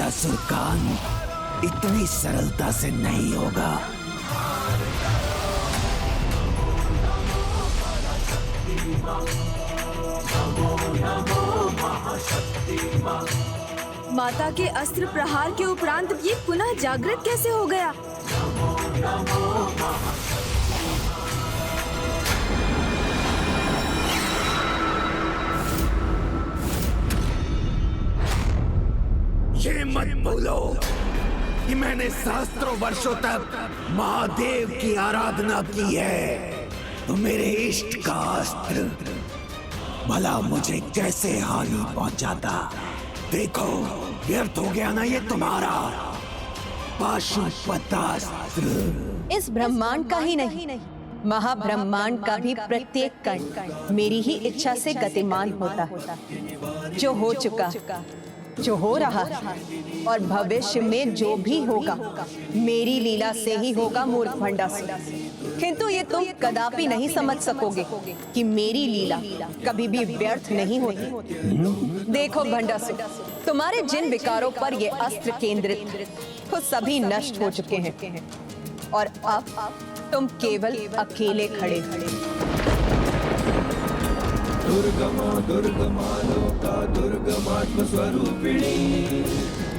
भंडासुर का अंत इतनी सरलता से नहीं होगा। माता के अस्त्र प्रहार के उपरांत ये पुनः जागृत कैसे हो गया? ये मत भूलो कि मैंने सहस्त्रों वर्षों तक महादेव की आराधना की है, तो मेरे इष्ट का अस्त्र भला मुझे कैसे हानि पहुंचाता। देखो, व्यर्थ हो गया ना ये तुम्हारा पाशुपतास्त्र। इस ब्रह्मांड का ही नहीं, महाब्रह्मांड का भी प्रत्येक कण मेरी ही इच्छा से गतिमान होता है। जो हो चुका, जो हो रहा है और भविष्य में जो भी होगा मेरी लीला से ही होगा मूर्ख भंडासुर। किंतु ये तुम कदापि नहीं समझ सकोगे कि मेरी लीला कभी भी व्यर्थ नहीं होती। देखो भंडासुर, तुम्हारे जिन विकारों पर ये अस्त्र केंद्रित वो सभी नष्ट हो चुके हैं और अब तुम केवल अकेले खड़े दुर्गमा दुर्गमा लोका दुर्गमात्म स्वरूपिणी,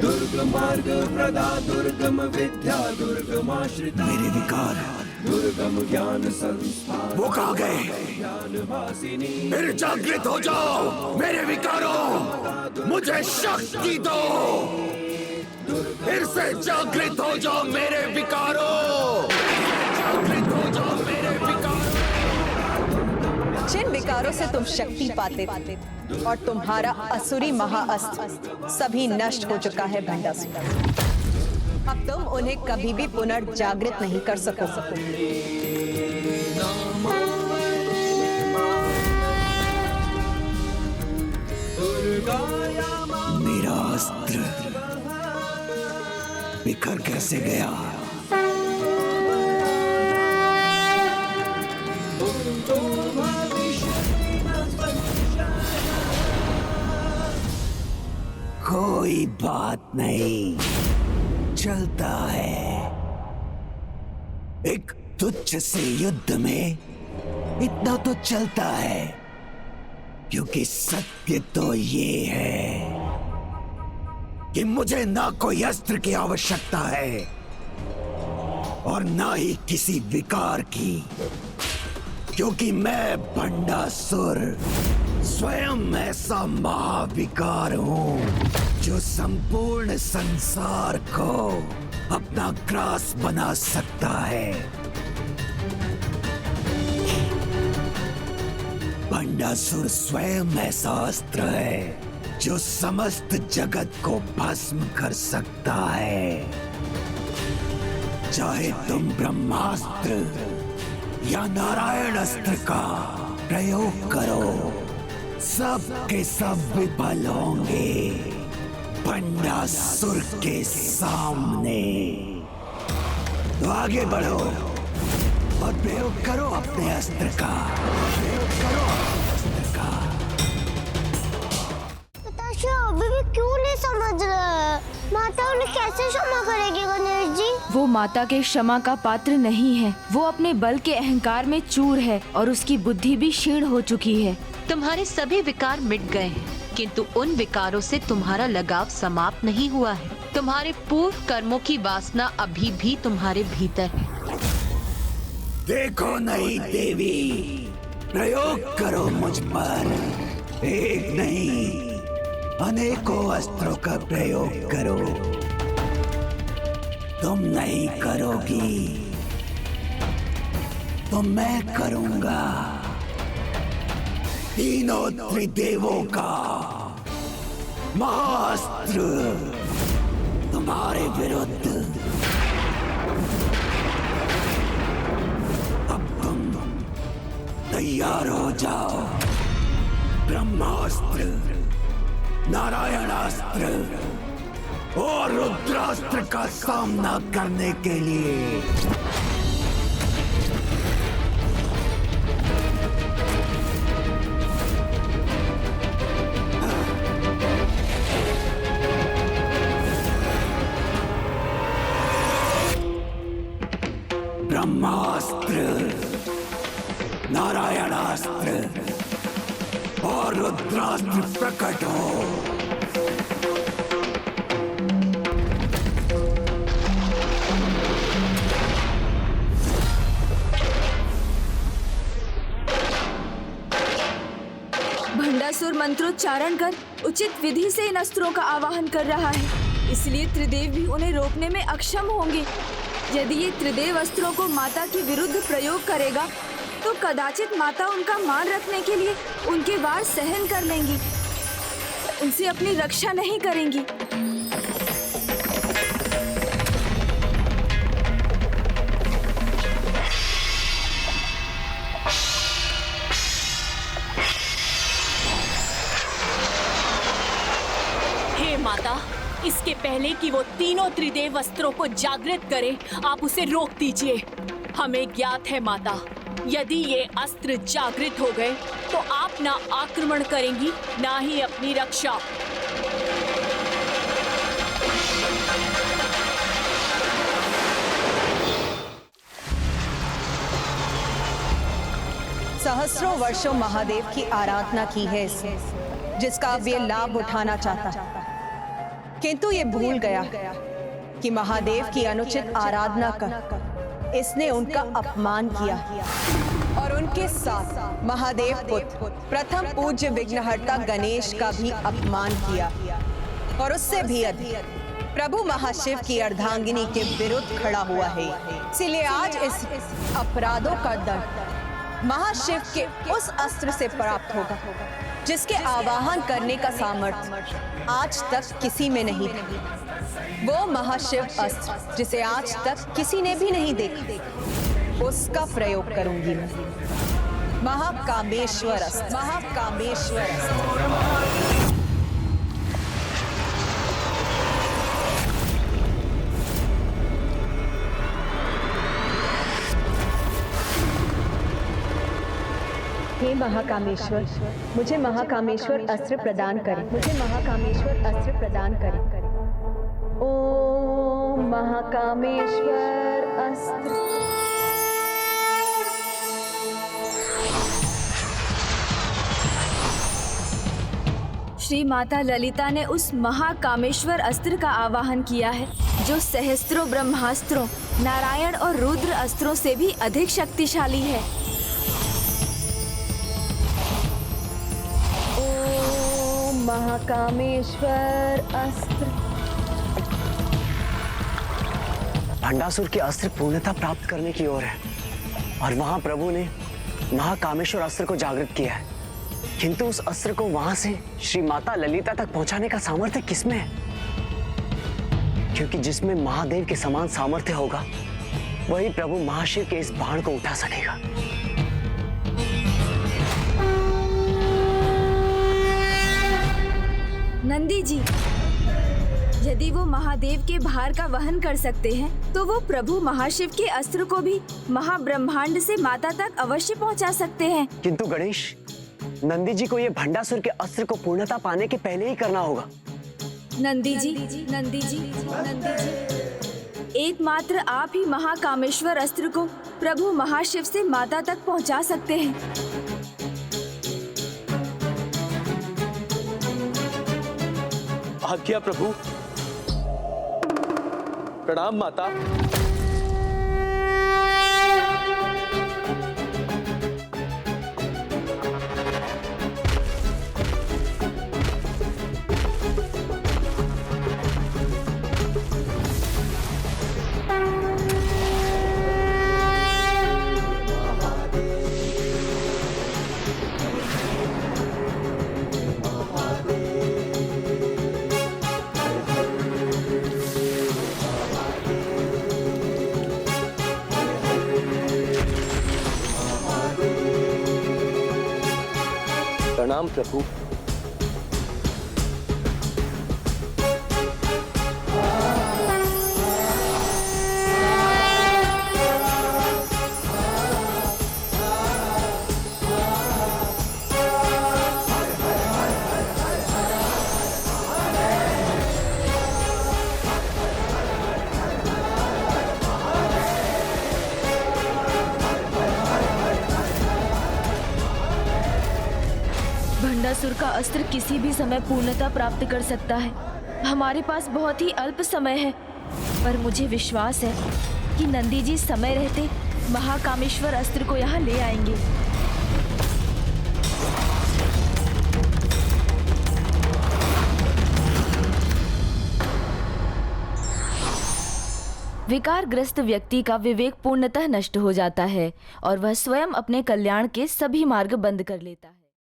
दुर्गम मार्ग प्रदा दुर्गम विद्या दुर्गमाश्रिता। मेरे विकार, दुर्गम ज्ञान संस्थान वो कहाँ गए? ज्ञान वासिनी। फिर जागृत हो जाओ मेरे विकारों, मुझे शक्ति दो। फिर से जागृत हो जाओ मेरे विकारों, जागृत हो जाओ मेरे विकारों। जिन विकारों से तुम शक्ति पाते और तुम्हारा असुरी महाअस्त्र सभी नष्ट हो चुका है भंडासुर। अब तुम उन्हें कभी भी पुनर्जागृत नहीं कर सकोगे। मेरा अस्त्र बिखर कैसे गया? कोई बात नहीं, चलता है। एक तुच्छ से युद्ध में इतना तो चलता है, क्योंकि सत्य तो ये है कि मुझे ना कोई अस्त्र की आवश्यकता है और ना ही किसी विकार की, क्योंकि मैं भंडासुर स्वयं ऐसा महाविकार हूं जो संपूर्ण संसार को अपना ग्रास बना सकता है। भंडासुर स्वयं ऐसा अस्त्र है जो समस्त जगत को भस्म कर सकता है। चाहे तुम ब्रह्मास्त्र या नारायण अस्त्र का प्रयोग करो, सब के सब विफल होंगे भंडासुर के सामने। तो आगे बढ़ो और प्रयोग करो अपने अस्त्र का, प्रयोग करो अपने अस्त्र का। बताशा अभी भी क्यों नहीं समझ रहा है? माता उन्हें कैसे क्षमा करेगी गणेश जी? वो माता के क्षमा का पात्र नहीं है। वो अपने बल के अहंकार में चूर है और उसकी बुद्धि भी क्षीण हो चुकी है। तुम्हारे सभी विकार मिट गए हैं, किंतु उन विकारों से तुम्हारा लगाव समाप्त नहीं हुआ है। तुम्हारे पूर्व कर्मों की वासना अभी भी तुम्हारे भीतर है। देखो नहीं देवी, प्रयोग करो मुझ पर। एक नहीं, अनेकों अस्त्रों का प्रयोग करो। तुम नहीं करोगी तो मैं करूंगा। तीनों त्रिदेवों का महाअस्त्र तुम्हारे विरुद्ध। अब तुम तैयार हो जाओ। ब्रह्मास्त्र, नारायणास्त्र और रुद्रास्त्र का सामना करने के लिए। और रुद्रास्त्र प्रकट हो। भंडासुर मंत्रोच्चारण कर उचित विधि से इन अस्त्रों का आवाहन कर रहा है, इसलिए त्रिदेव भी उन्हें रोकने में अक्षम होंगे। यदि ये त्रिदेव अस्त्रों को माता के विरुद्ध प्रयोग करेगा तो कदाचित माता उनका मान रखने के लिए उनके वार सहन कर लेंगी, उनसे अपनी रक्षा नहीं करेंगी। हे माता, इसके पहले कि वो तीनों त्रिदेव अस्त्रों को जागृत करे, आप उसे रोक दीजिए। हमें ज्ञात है माता, यदि ये अस्त्र जागृत हो गए तो आप ना आक्रमण करेंगी ना ही अपनी रक्षा। सहस्रों वर्षों महादेव की आराधना की है इसने, जिसका अब ये लाभ उठाना चाहता, किंतु ये भूल गया कि महादेव की अनुचित आराधना कर इसने उनका अपमान किया और उनके साथ महादेव पुत्र प्रथम पूज्य विघ्नहर्ता गणेश का भी अपमान किया और उससे भी अधिक प्रभु महाशिव की अर्धांगिनी के विरुद्ध खड़ा हुआ है। इसीलिए आज इस अपराधों का दंड महाशिव के उस अस्त्र से प्राप्त होगा जिसके आवाहन करने का सामर्थ्य आज तक किसी में नहीं था। वो महाशिव अस्त्र जिसे आज तक किसी ने भी नहीं देखा, उसका प्रयोग करूंगी मैं। महाकामेश्वर अस्त्र, महाकामेश्वर अस्त्र। हे महाकामेश्वर, मुझे महाकामेश्वर अस्त्र प्रदान करें, मुझे महाकामेश्वर अस्त्र प्रदान करें। ओम महाकामेश्वर अस्त्र। श्री माता ललिता ने उस महाकामेश्वर अस्त्र का आवाहन किया है, जो सहस्त्रों ब्रह्मास्त्रों, नारायण और रुद्र अस्त्रों से भी अधिक शक्तिशाली है। ओम महाकामेश्वर अस्त्र। भंडासुर के अस्त्र पूर्णता प्राप्त करने की ओर है और वहां प्रभु ने महाकामेश्वर अस्त्र को जागृत किया है, किंतु उस अस्त्र को वहां से श्री माता ललिता तक पहुंचाने का सामर्थ्य किसमें है? क्योंकि जिसमें महादेव के समान सामर्थ्य होगा वही प्रभु महाशिव के इस बाण को उठा सकेगा। नंदी जी, यदि वो महादेव के भार का वहन कर सकते हैं तो वो प्रभु महाशिव के अस्त्र को भी महाब्रह्मांड से माता तक अवश्य पहुंचा सकते हैं। किंतु गणेश, नंदी जी को ये भंडासुर के अस्त्र को पूर्णता पाने के पहले ही करना होगा। नंदी जी, नंदी जी, नंदी जी, एकमात्र आप ही महाकामेश्वर अस्त्र को प्रभु महाशिव से माता तक पहुंचा सकते हैं। आज्ञा प्रभु। प्रणाम माता। प्रणाम प्रभु। भंडासुर का अस्त्र किसी भी समय पूर्णता प्राप्त कर सकता है। हमारे पास बहुत ही अल्प समय है, पर मुझे विश्वास है कि नंदी जी समय रहते महाकामेश्वर अस्त्र को यहाँ ले आएंगे। विकारग्रस्त व्यक्ति का विवेक पूर्णतः नष्ट हो जाता है और वह स्वयं अपने कल्याण के सभी मार्ग बंद कर लेता है।